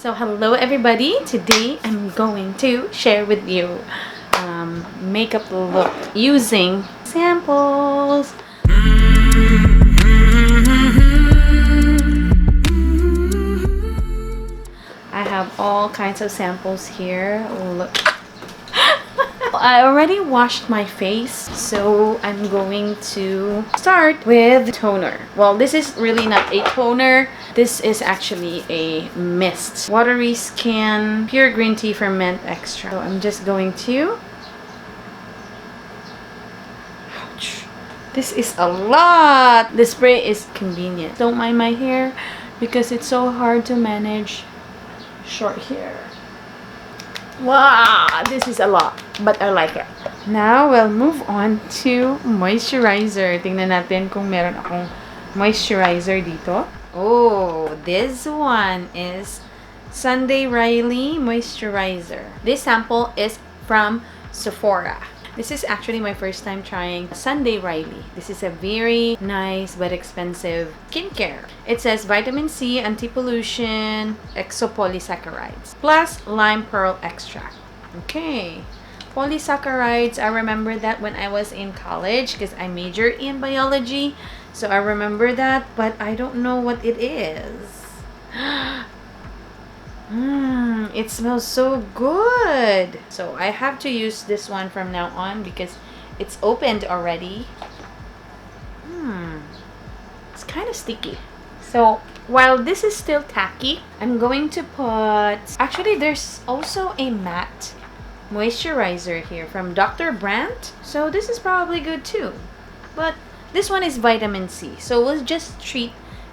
So hello everybody, today I'm going to share with you makeup look using samples. I have all kinds of samples here. Look. I already washed my face, so I'm going to start with toner. Well, this is really not a toner. This is actually a mist. Watery Skin Pure Green Tea Ferment Extra. So I'm just going to... Ouch. This is a lot. The spray is convenient. Don't mind my hair because it's so hard to manage short hair. Wow, this is a lot, but I like it. Now, we'll move on to moisturizer. Tingnan natin kung meron akong moisturizer dito. Oh, this one is Sunday Riley Moisturizer. This sample is from Sephora. This is actually my first time trying Sunday Riley. This is a very nice but expensive skincare. It says vitamin C, anti-pollution, exopolysaccharides, plus lime pearl extract. Okay. Polysaccharides, I remember that when I was in college because I majored in biology. So I remember that, but I don't know what it is. It smells so good. So I have to use this one from now on because it's opened already. It's kind of sticky. So while this is still tacky, I'm going to put... Actually, there's also a matte moisturizer here from Dr. Brandt. So this is probably good too. But this one is vitamin C. So we'll just treat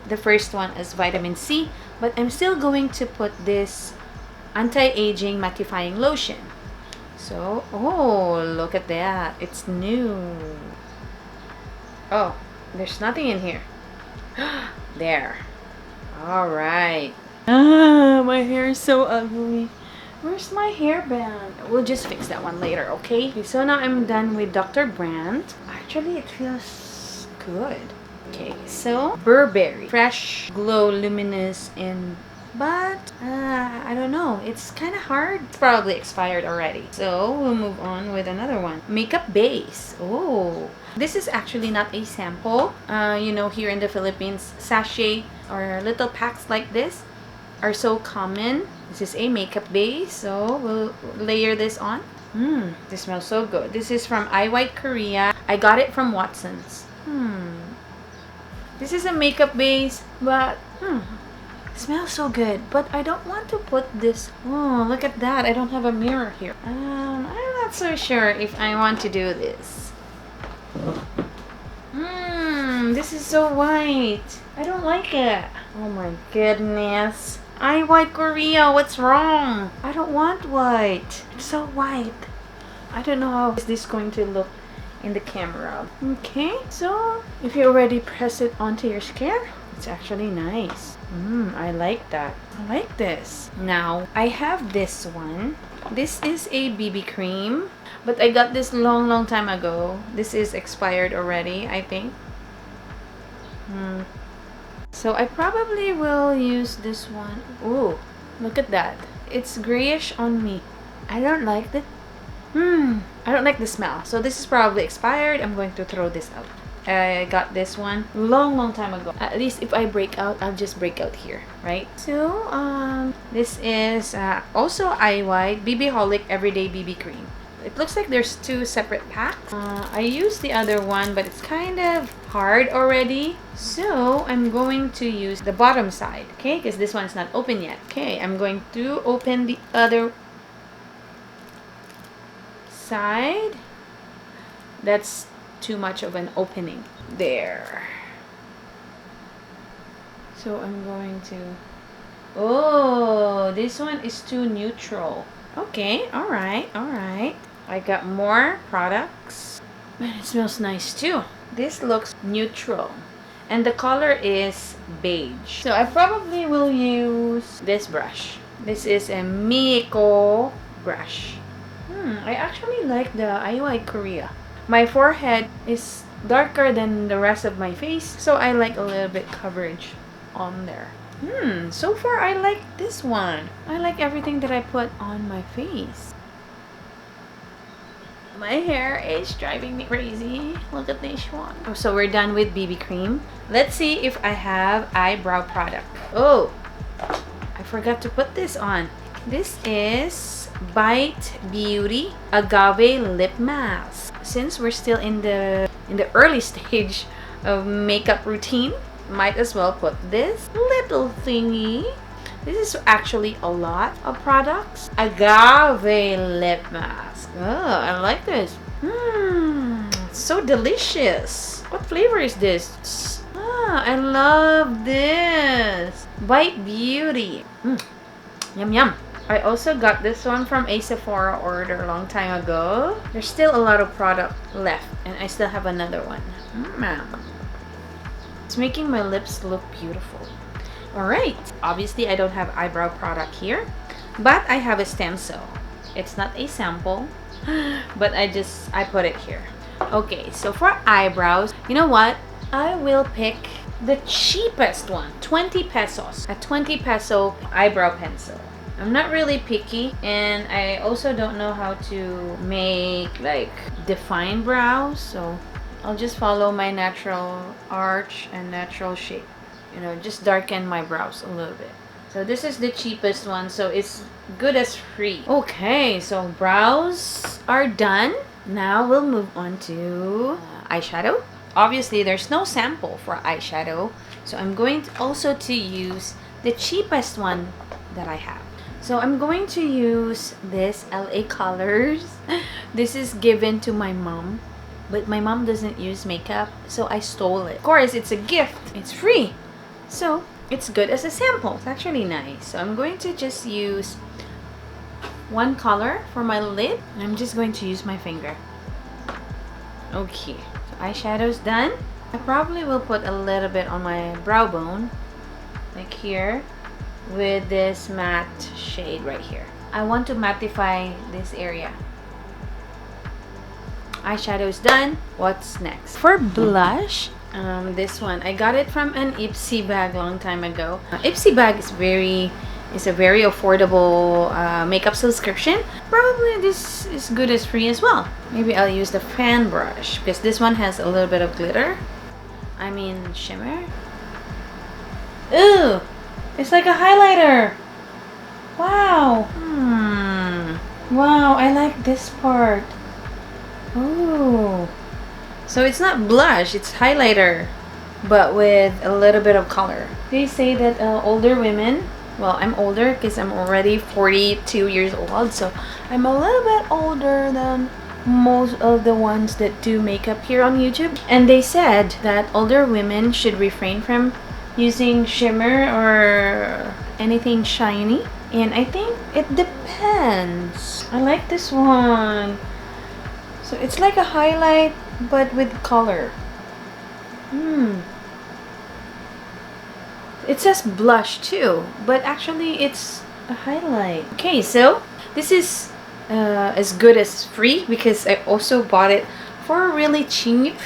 the first one as vitamin C. But I'm still going to put this anti-aging mattifying lotion. So, oh, look at that. It's new. Oh, there's nothing in here. There. Alright. My hair is so ugly. Where's my hairband? We'll just fix that one later, okay? So now I'm done with Dr. Brandt. Actually, it feels good. Okay, so Burberry Fresh Glow Luminous in... But, I don't know. It's kind of hard. It's probably expired already. So, we'll move on with another one. Makeup Base. Oh. This is actually not a sample. You know, here in the Philippines, sachet or little packs like this are so common. This is a makeup base. So, we'll layer this on. This smells so good. This is from I White Korea. I got it from Watson's. This is a makeup base, but... smells so good, but I don't want to put this. Oh, look at that. I don't have a mirror here. I'm not so sure if I want to do this. This is so white. I don't like it. Oh my goodness. I White Korea, what's wrong? I don't want white. It's so white. I don't know how is this going to look in the camera. Okay, so if you already press it onto your skin, it's actually nice. I like that. I like this. Now, I have this one. This is a BB cream, but I got this long time ago. This is expired already, I think. So I probably will use this one. Ooh, look at that. It's grayish on me. I don't like the... I don't like the smell. So this is probably expired. I'm going to throw this out. I got this one long time ago. At least if I break out, I'll just break out here, right? So, this is also I White BB Holic Everyday BB Cream. It looks like there's two separate packs. I used the other one, but it's kind of hard already. So, I'm going to use the bottom side, okay? Because this one's not open yet. Okay, I'm going to open the other side. That's too much of an opening. There. So I'm going to... Oh, this one is too neutral. Okay, alright. I got more products. But it smells nice too. This looks neutral. And the color is beige. So I probably will use this brush. This is a Miko brush. I actually like the I White Korea. My forehead is darker than the rest of my face, so I like a little bit coverage on there. So far I like this one. I like everything that I put on my face. My hair is driving me crazy. Look at this one. Oh, so we're done with BB cream. Let's see if I have eyebrow product. Oh, I forgot to put this on. This is Bite Beauty Agave Lip Mask. Since we're still in the early stage of makeup routine, might as well put this little thingy. This is actually a lot of products. Agave lip mask. Oh, I like this. It's so delicious. What flavor is this? Ah, I love this. Bite Beauty. Yum yum. I also got this one from a Sephora order a long time ago. There's still a lot of product left, and I still have another one. It's making my lips look beautiful. Alright, obviously I don't have eyebrow product here, but I have a stencil. It's not a sample, but I put it here. Okay, so for eyebrows, you know what? I will pick the cheapest one, 20 pesos. A 20 peso eyebrow pencil. I'm not really picky, and I also don't know how to make like defined brows, so I'll just follow my natural arch and natural shape. You know, just darken my brows a little bit. So this is the cheapest one, so it's good as free. Okay, so brows are done. Now we'll move on to eyeshadow. Obviously, there's no sample for eyeshadow, so I'm going to also to use the cheapest one that I have. So I'm going to use this LA Colors. This is given to my mom, but my mom doesn't use makeup, so I stole it. Of course, it's a gift. It's free. So it's good as a sample. It's actually nice. So I'm going to just use one color for my lid, and I'm just going to use my finger. Okay, so eyeshadow's done. I probably will put a little bit on my brow bone, like here, with this matte shade right here. I want to mattify this area. Eyeshadow's done. What's next? For blush, this one I got it from an Ipsy bag long time ago. Ipsy bag is a very affordable makeup subscription. Probably this is good as free as well. Maybe I'll use the fan brush because this one has a little bit of glitter. I mean shimmer. Ooh, it's like a highlighter. Wow. Wow, I like this part. Oh, so it's not blush, it's highlighter, but with a little bit of color. They say that older women, well, I'm older because I'm already 42 years old, so I'm a little bit older than most of the ones that do makeup here on YouTube. And they said that older women should refrain from using shimmer or anything shiny. And I think it depends. I like this one. So it's like a highlight, but with color. It says blush too, but actually it's a highlight. Okay, so this is as good as free because I also bought it for really cheap.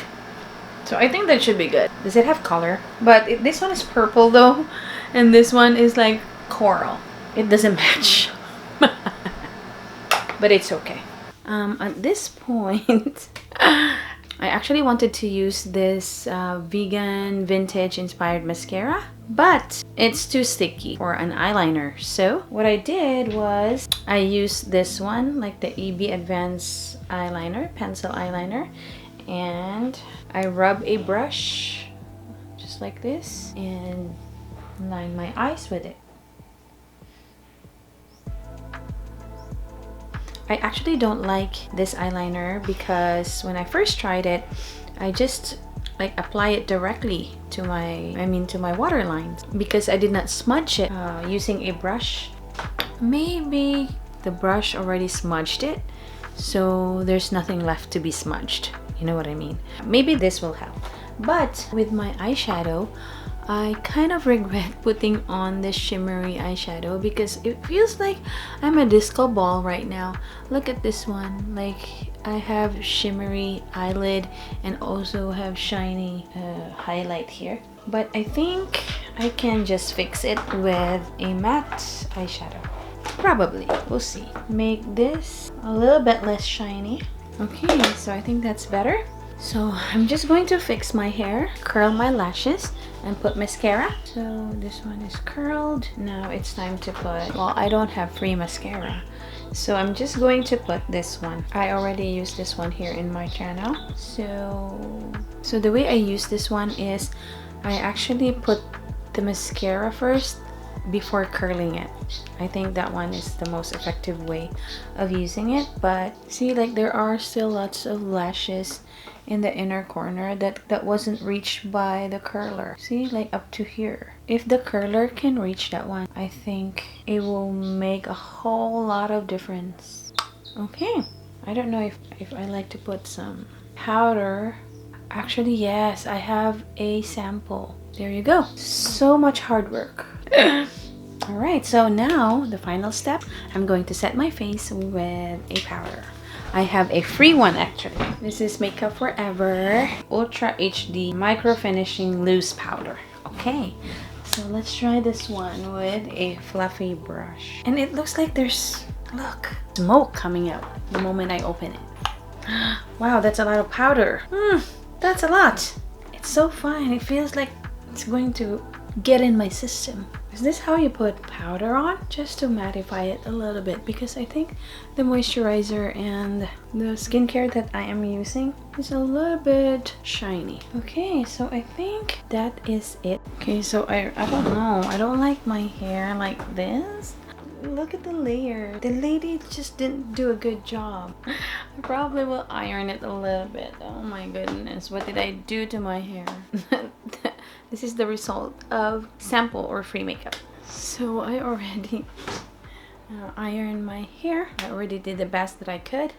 So I think that should be good. Does it have color? But this one is purple though, and this one is like coral. It doesn't match. But it's okay. At this point, I actually wanted to use this vegan vintage inspired mascara, but it's too sticky for an eyeliner. So what I did was I used this one, like the EB Advanced eyeliner, pencil eyeliner, and I rub a brush just like this and line my eyes with it. I actually don't like this eyeliner because when I first tried it, I just like apply it directly to my waterlines because I did not smudge it using a brush. Maybe the brush already smudged it, so there's nothing left to be smudged. You know what I mean? Maybe this will help. But with my eyeshadow, I kind of regret putting on this shimmery eyeshadow because it feels like I'm a disco ball right now. Look at this one. Like I have shimmery eyelid and also have shiny highlight here. But I think I can just fix it with a matte eyeshadow. Probably. We'll see. Make this a little bit less shiny. Okay, so I think that's better. So I'm just going to fix my hair, curl my lashes, and put mascara. So this one is curled. Now it's time to put, well, I don't have free mascara. So I'm just going to put this one. I already used this one here in my channel. So the way I use this one is I actually put the mascara first before curling it. I think that one is the most effective way of using it. But see, like there are still lots of lashes in the inner corner that wasn't reached by the curler. See, like up to here. If the curler can reach that one, I think it will make a whole lot of difference. Okay, I don't know if I like to put some powder. Actually, yes, I have a sample. There you go. So much hard work. Alright, so now the final step, I'm going to set my face with a powder. I have a free one actually. This is Makeup Forever Ultra HD Micro Finishing Loose Powder. Okay, so let's try this one with a fluffy brush. And it looks like there's, look, smoke coming out the moment I open it. Wow, that's a lot of powder. That's a lot. It's so fine. It feels like it's going to get in my system. Is this how you put powder on? Just to mattify it a little bit, because I think the moisturizer and the skincare that I am using is a little bit shiny. Okay, so I think that is it. Okay, so I don't know. I don't like my hair like this. Look at the layer. The lady just didn't do a good job. I probably will iron it a little bit. Oh my goodness, what did I do to my hair? This is the result of sample or free makeup. So I already ironed my hair. I already did the best that I could.